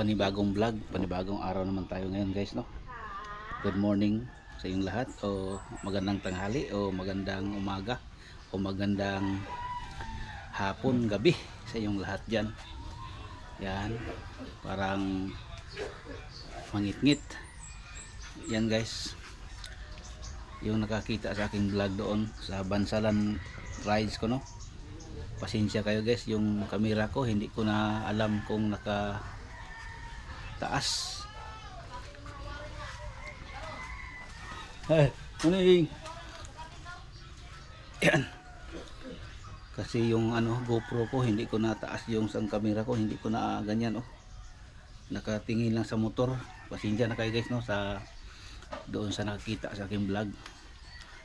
panibagong vlog, panibagong araw naman tayo ngayon guys, no? Good morning sa inyong lahat, o magandang tanghali, o magandang umaga, o magandang hapon, gabi sa inyong lahat dyan. Yan, parang mangit-ngit. Yan guys, yung nakakita sa aking vlog doon sa Bansalan rides ko, no? Pasensya kayo guys, yung camera ko hindi ko na alam kung naka taas. Morning. Yan. Kasi yung GoPro ko hindi ko na taas, yung sang camera ko hindi ko na ganyan, oh. Nakatingin lang sa motor. Pasensya na kayo guys, no, sa doon sa nakakita sa aking vlog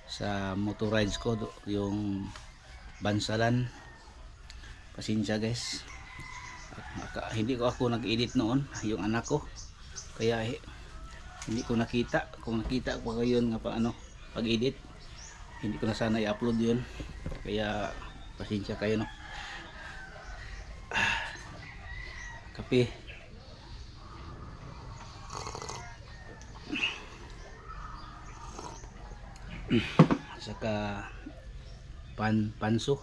sa motor rides ko, yung Bansalan. Pasensya guys. Hindi ko ako nag-edit noon, yung anak ko, kaya hindi ko nakita. Kung nakita ko ngayon nga pag-edit, hindi ko na sana i-upload yun, kaya pasensya kayo, no. Kape. Saka panso.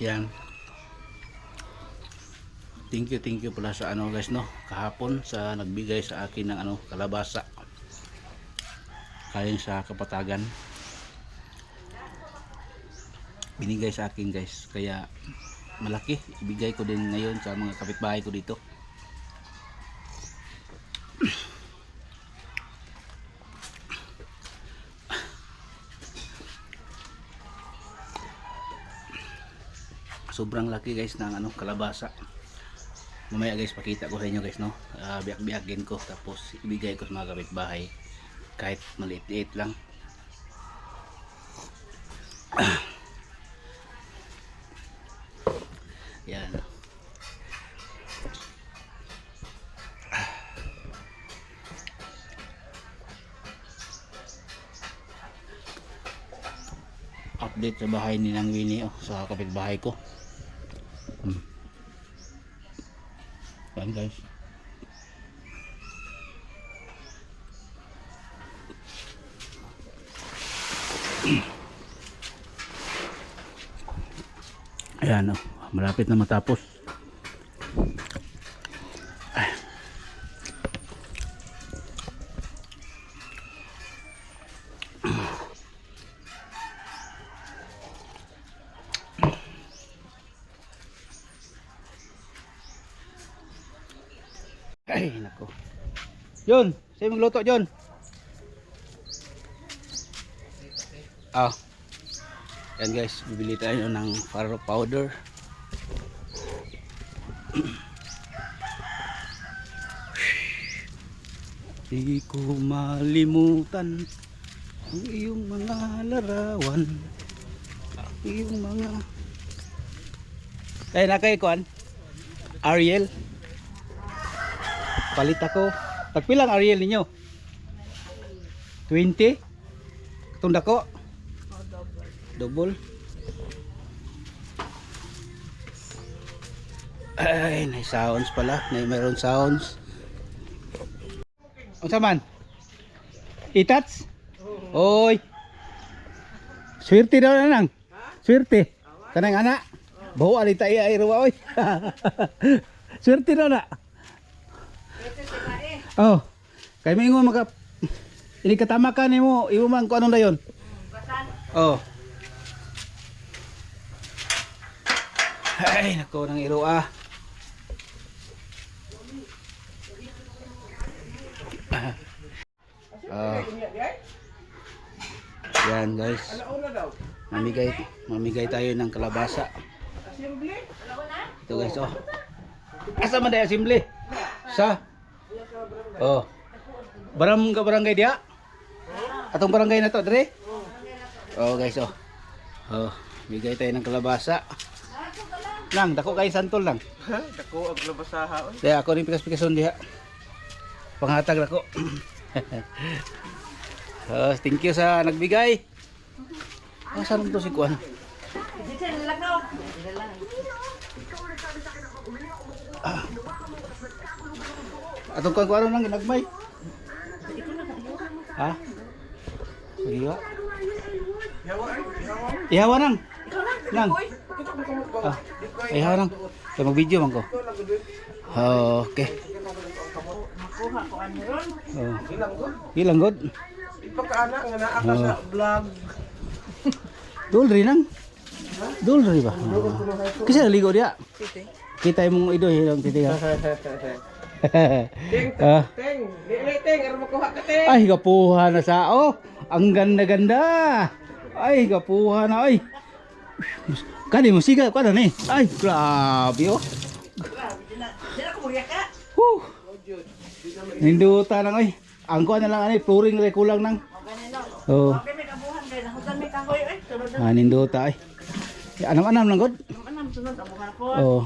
Yan. Thank you pala sa guys, no, kahapon sa nagbigay sa akin ng kalabasa kaling sa Kapatagan. Binigay sa akin guys, kaya malaki. Ibigay ko din ngayon sa mga kapitbahay ko dito. Sobrang laki guys ng kalabasa. Mamaya guys pakita ko sa inyo guys, no. Biyak-biyakin ko tapos ibigay ko sa mga kapitbahay kahit maliit-liit lang. Yan. Update sa bahay ni Nang Winnie, sa kapitbahay ko. Yan guys. Ayan, malapit na matapos. Ay, nako. John, sa'yo magluto, John. Yan guys, bibili tayo ng faro powder. Di ko malimutan ang iyong mga larawan, ang iyong mga nakay kuan Ariel. Palit ako. Tagpilang Ariel ninyo? 20? Katong dako? Double. Ay, may sounds pala. Mayroon sounds. Unsa man? Itats? Oy. Swerte daw na nang. Swerte. Kanang anak. Bawa alita iya ay ruwa oy. Swerte daw na. Oh. Kay may ingon maka ini katama ka nimo, iuman ko anong dayon? Oh. Ay, nako nang iro Yan guys. Mamigay tayo ng kalabasa. Ito guys, asa man day assembly? Sa barangay dia? Atong barangay na to, dire? Guys, bigay tayo ng kalabasa. Nang, dako kay santol lang. Dako ang labasaha. Kaya ako rin pikas-pikason diha. Panghatag ako. Thank you sa nagbigay. Saan to si Kuan? Atong kuan nang ginagmay. Ha? Iyawa. Iyawa nang. Nang. Iyawa nang. Kaya mag-video man ko. Okay. Makuha ko ano ron. Ilang god? Ipakaana nga naa ka sa vlog. Dulri nang. Dulri ba? Kasi naligo dia. Kita mong ido hilang titik. Teng, teng, aron makuha ka teng. Ay, gapuha na sa ang ganda-ganda. Ay, gapuha na ay. Kani mo siga ko ni. Ay, grabe oh. Dila ko muriya ka. Ninduta lang ay. Ang kuan na lang ani, flooring ray kulang nang. Oh. Okay, may kabuhan kay nahutan may kahoy ay. Sunod na. Ninduta ay. Anam-anam lang god. Anam sunod abuhan ako. Oh.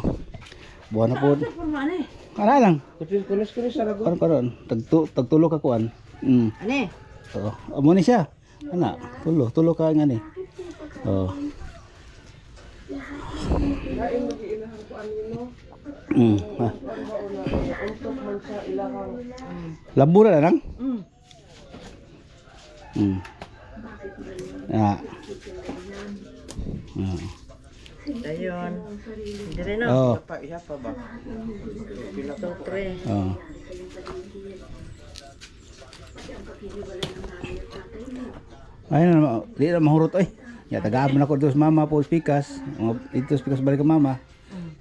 Buwan na pod. Ani. Ana lang. Kunis sa lago. Karon. Tagtulo ka kuan. Ani. Oo. Amo ni siya. Ana, tulo ka nga ni. Oh. Lain magiilahan ko anino. Ha. Untok man sa ilahang. Labo na lang. Ah. Dayon. Dire na. Oh. Iya pa ba? Two, three. Oh. Ayun na, di na mahurot ay. Ya tagaan mo na ko dos mama po spikas. Dito spikas balik ka mama.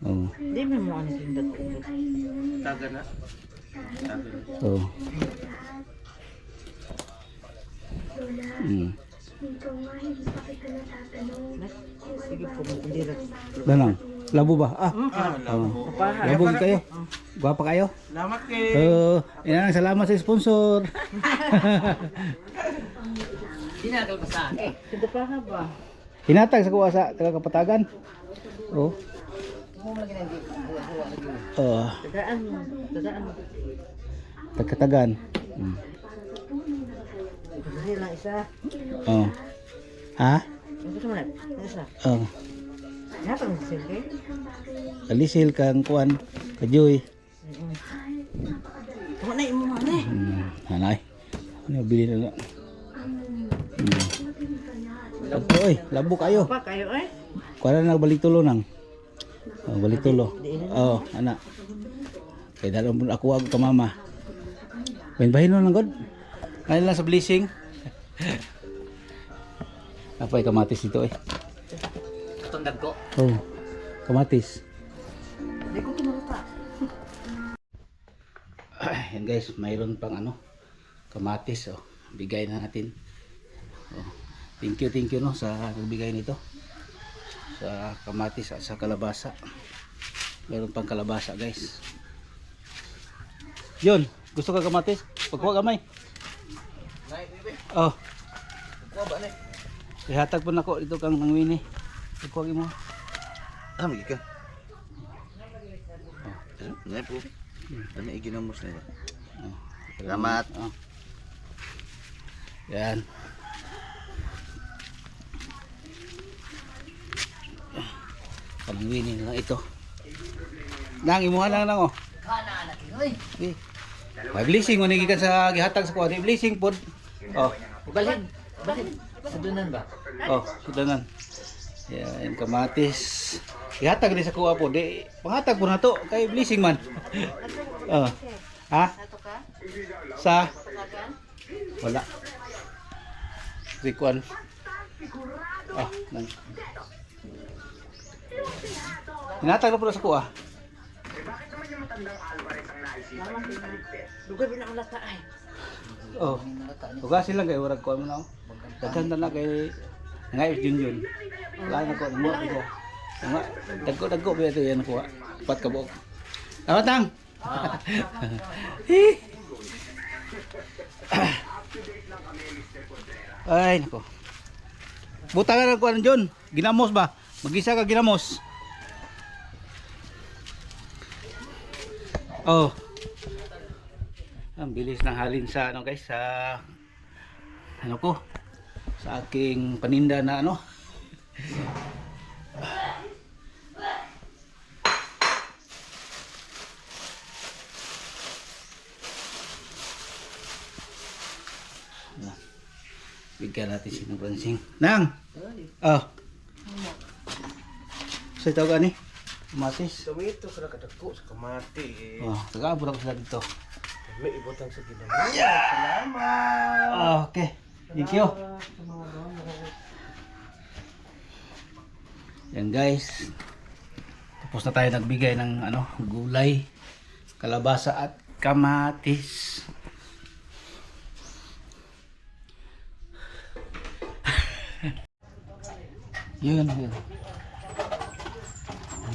Oh. Di mo mo ano pindot. Taga na. Oh. Sige po mo dire. Danang. Labo ba? Labo. Labo kayo. Gwapa kayo. Salamat kay. Inang salamat sa sponsor. Dinagal pa sa akin. Sige pa ha ba? Hinatag sa kuha sa taga Kapatagan. Oh. Oh, Tagaan mo. Tagaan mo. Katagan. Kasi lang isa. Oh. Ha? Ano ka man? Isa. Oh. Napang silke. Kalisil kang kuan, kajoy. Kamu na imo man eh. Hanay. Ano bili na lang. Labo labo kayo. Pa kayo eh. Kuan na balik tulo nang. Oh, balik tulo. Oh, anak. Kay dalon pun ako ag ka mama. Bahin lang god. Ay lang sa blessing. Apay kamatis dito eh. Tungdag ko. Oh. Kamatis. Di ko tumuruta. Yan guys, mayroon pang ano, kamatis oh. Bigay na natin. Oh. Thank you no sa nagbigay nito. Sa kamatis at sa kalabasa. Mayroon pang kalabasa guys. Yun, gusto ka kamatis? Pagkuha gamay. Oh. Kuha ba ni? Ihatag po nako dito kang nangwini. Pagkuha mo. Magi ka. Nay po. Dami iginamos na. Salamat. Oh. Yan. Panangwini na lang ito. Nang imuha lang oh. Kana anak oy. May blessing mo gikan sa gihatag sa kuha. Blessing pod. Oh. Balhin. Balhin. Sadunan ba? Oh, sudanan. Yan, kamatis. Ihatag ni sa kuha po. Di panghatag po na to kay blessing man. Oh. Ha? Nato ka? Sa Tagan? wala. Si kuan. Ah, nang. Hinatag na po na sa kuha. Dugay bin ang lata ay. Oh. Ugasin lang kay urag ko mo na. Daghan na kay ngay Junjun. Wala na ko mo ko. Nga dagko ba ito yan kuha. Pat ka buok. Tama tang. Ay nako. Butangan ko ano Jon. Ginamos ba? Magisa ka ginamos. Oh. Ang bilis ng halin sa ano guys, sa ano ko, sa aking paninda na ano. Bigyan natin si Nang Pransing. Nang! Oh. Sa tawag ani? Matis. Tumito sa nakadagko sa kamati. Oh, tagaabot ako sila dito. May ibutang sa ginagawa. Salamat! Okay. Thank you. Yan guys. Tapos na tayo nagbigay ng ano, gulay, kalabasa at kamatis. Yun. Yan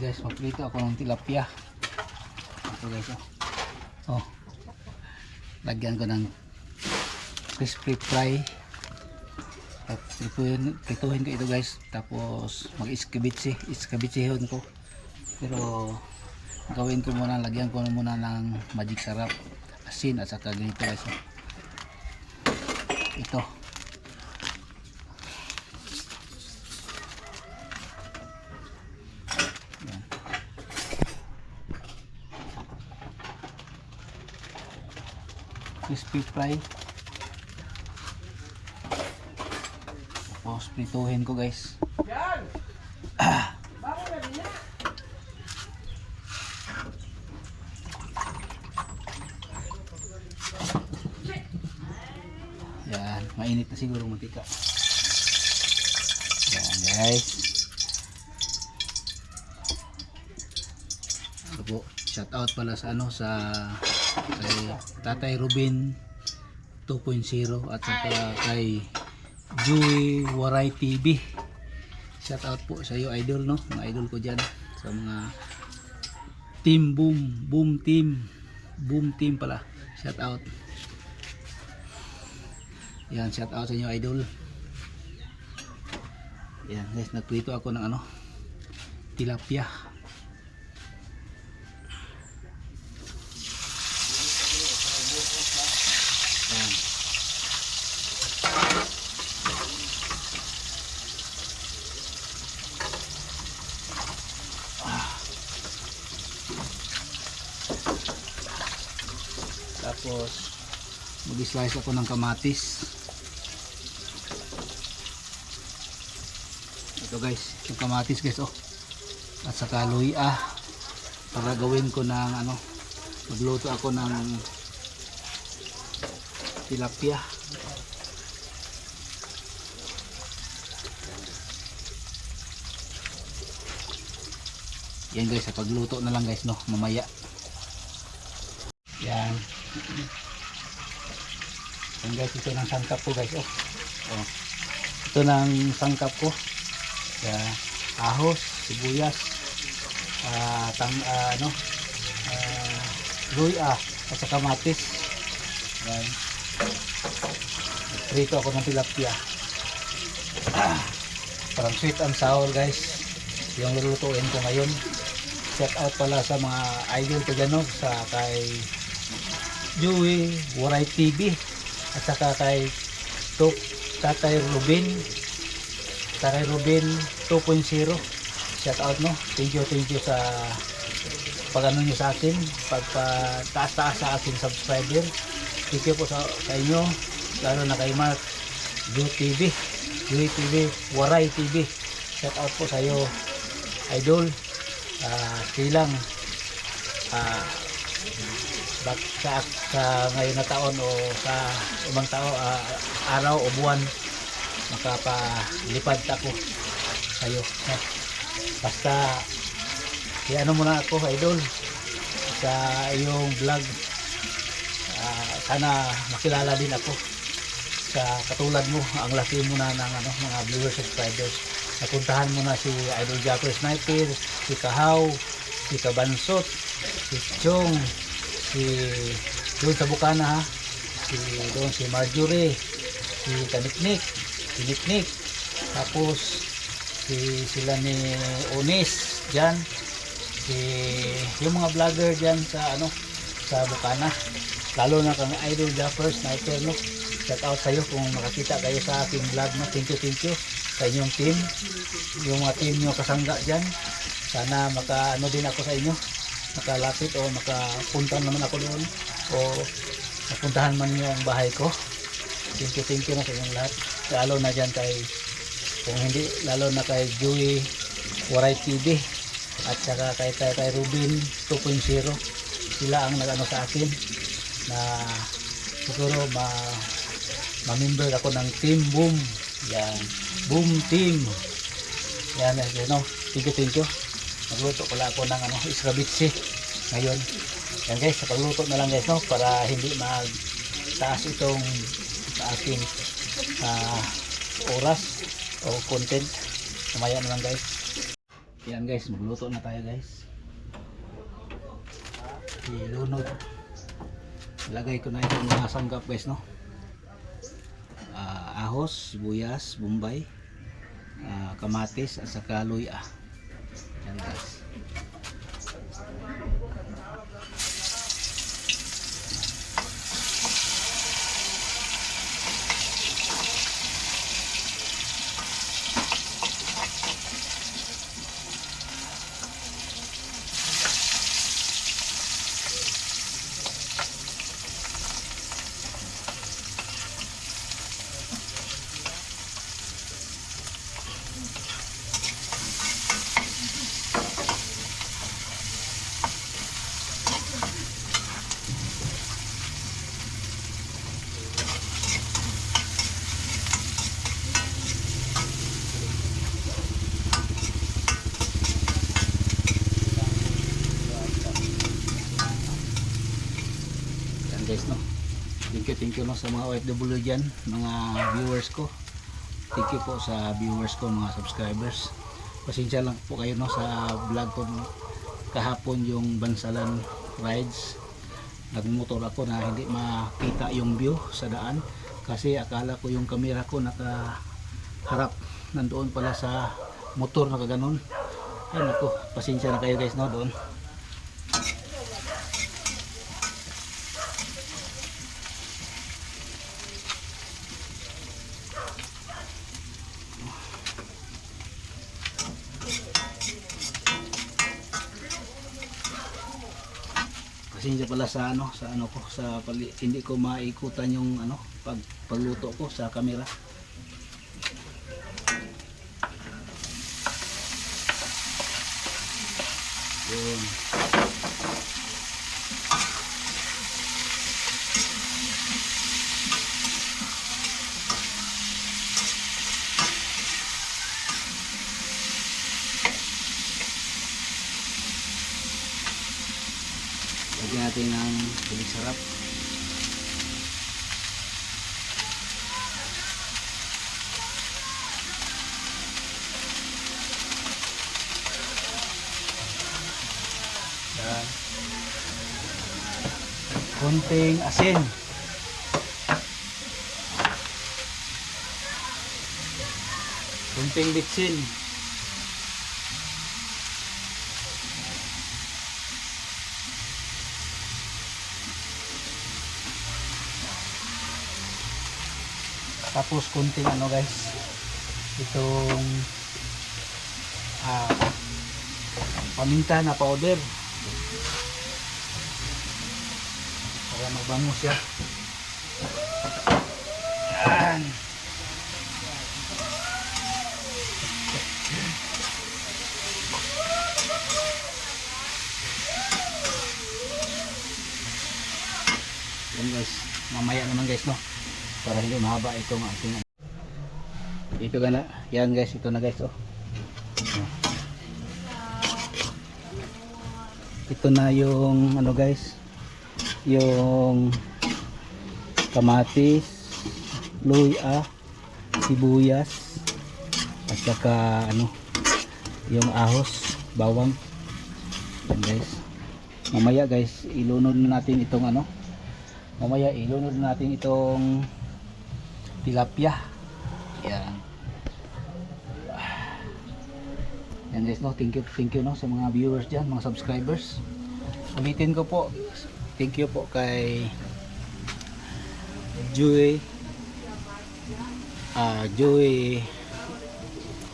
guys, magprito ako ng tilapia. Ito guys, oh. Lagyan ko ng crispy fry. At prituhin ko ito guys. Tapos mag-iskabitsihon ko. Pero gawin ko muna, lagyan ko muna ng magic sarap, asin at saka ganito guys. Ito. Yan. Crispy fry. Tapos prituhin ko guys. Yan, mainit na siguro mantika. Yan guys. Ito po, shout out pala sa ano, sa kay Tatay Ruben 2.0 at saka kay Joey Waray TV. Shout out po sa iyo idol, no? Mga idol ko diyan sa mga team boom team pala. Shout out. Yan, shout out sa inyo idol. Yan guys, nagprito ako ng ano, tilapia. Yan. Tapos mag-slice ako ng kamatis. Ito guys, yung kamatis guys, oh. At saka luya para gawin ko ng ano, magluto ako ng tilapia. Yan guys, sa pagluto na lang guys, no, mamaya. Yan. Yan guys, ito ng sangkap ko guys, oh. Oh. Ito ng sangkap ko. Ahos, sibuyas, luya at saka kamatis. Yan. Prito ako ng tilapia. Parang sweet and sour guys yung lulutuin ko ngayon. Shout out pala sa mga idol ko dyan, no? Sa kay Joey Waray TV at saka kay Tatay Ruben 2.0. Shout out, no? Thank you sa pag-ano nyo sa akin, pagpataas-taas sa aking subscriber. Thank you po sa inyo, lalo na kay Mark Joey TV Waray TV. Shout out po sa iyo idol. Silang sa ngayon na taon o sa ibang araw o buwan makapalipad ako sa iyo. Basta ano muna ako idol sa iyong vlog. Sana makilala din ako sa katulad mo. Ang laki mo na ng ano, mga viewers, subscribers. Napuntahan mo na si Idol Japper Sniper, si Kahaw, si Kabansot, si Chong, si doon sa Bukana, ha, si Marjorie, si Niknik, tapos sila ni Onis dyan, yung mga vlogger dyan sa ano, sa Bukana. Lalo na kang Idol Japper Sniper, no? Shout out sa iyo kung makakita kayo sa aking vlog, no? Thank you sa inyong team. Yung mga team nyo kasangga dyan. Sana maka-ano din ako sa inyo. Makalapit o makapunta naman ako doon. O mapuntahan man nyo ang bahay ko. Thank you na sa inyong lahat. Lalo na dyan kay, kung hindi, lalo na kay Joey Waray TV. At saka kay Rubin 2.0. Sila ang nag-ano sa akin na siguro ma-member ako ng Team Boom. Yan, Boom Team. Yan, no? Thank you. Nagluto pala ako ng israbitsi ngayon. Yan guys, sa pagluto na lang guys, no? Para hindi magtaas itong sa aking oras o content. Mamaya na lang guys. Yan guys, magluto na tayo guys. Ilunod. Lagay ko na itong mga sanggap guys, no? Ahos, sibuyas, bombay, kamatis at saka luya. Yan guys. Guys, no, thank you no sa mga OFW dyan, mga viewers ko. Thank you po sa viewers ko, mga subscribers. Pasensya lang po kayo no sa vlog ko, no? Kahapon yung Bansalan rides, nagmotor ako na hindi makita yung view sa daan kasi akala ko yung camera ko nakaharap, nandoon pala sa motor, nakaganon. Ay nako, pasensya na kayo guys, no, doon. Pasensya pala sa ko sa hindi ko maikutan yung pagluto ko sa camera. Yun. Lagyan natin ng tubig sarap. Yan. Konting asin. Konting bitsin. Tapos konting guys, itong paminta na powder para magbango siya. Yan. Yan guys, mamaya naman guys, no, para hindi mahaba itong ating ito na. Yan guys, ito na guys, oh. Ito na yung guys, yung kamatis, luya, sibuyas at saka yung ahos, bawang. Yan guys, mamaya guys ilunod natin itong mamaya ilunod natin itong tilapia. Yan. Yan guys, no, thank you no sa mga viewers diyan, mga subscribers. Ulitin ko po, thank you po kay Joey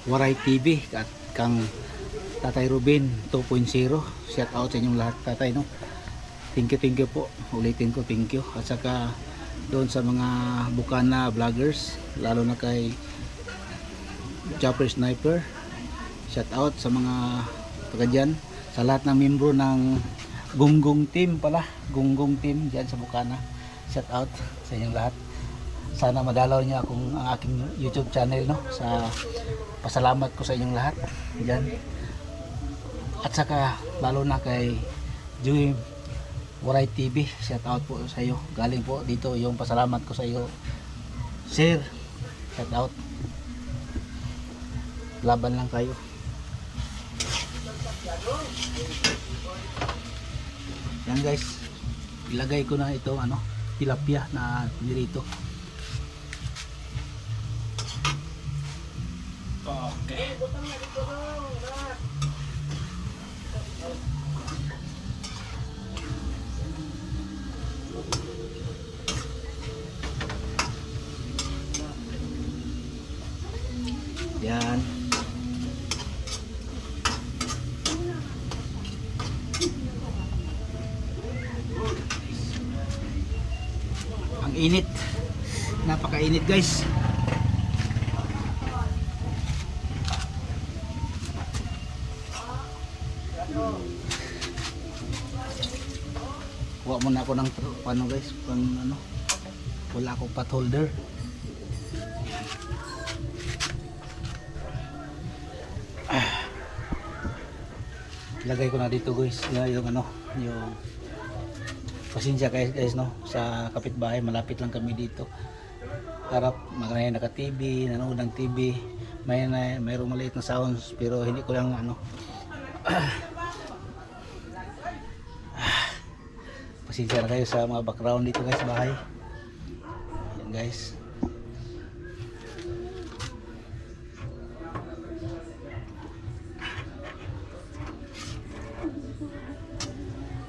Waray TV at kang Tatay Ruben 2.0. Shout out sa inyong lahat, tatay, no. Thank you po, ulitin ko, thank you. At saka doon sa mga Bukana vloggers, lalo na kay Chopper Sniper, shout out sa mga taga dyan, sa lahat ng membro ng Gunggong Team pala, Gunggong Team dyan sa Bukana, shout out sa inyong lahat. Sana madalaw niya akong ang aking YouTube channel, no. Sa pasalamat ko sa inyong lahat dyan. At saka lalo na kay Joey Waray TV, shout out po sa iyo. Galing po dito yung pasalamat ko sa iyo, sir. Shout out. Laban lang kayo. Yan guys, ilagay ko na ito tilapia na dito. Okay. Yan. Ang init. Napakainit guys. Kuha muna ako ng guys, wala akong pot holder. Lagay ko na dito guys, yung pasensya guys, no, sa kapitbahay, malapit lang kami dito. Harap, may naka TV, nanood ng TV, mayroong maliit na sounds, pero hindi ko lang pasensya na kayo sa mga background dito guys, bahay. Yan guys.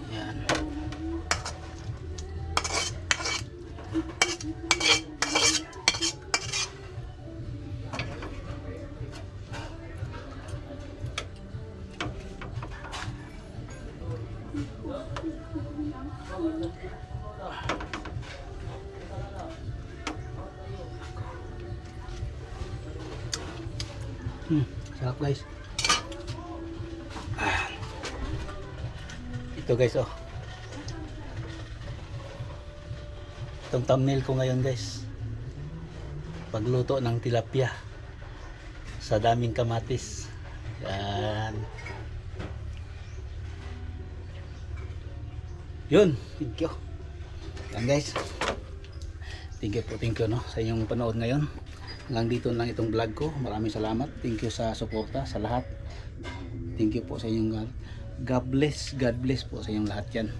Yan. Sarap guys. Ito guys, itong thumbnail ko ngayon guys, pagluto ng tilapia sa daming kamatis. Yan. Yun, thank you. Yan guys, thank you no, sa inyong panood ngayon. Hanggang dito lang itong vlog ko. Maraming salamat. Thank you sa suporta sa lahat. Thank you po sa inyong God bless po sa inyong lahat yan.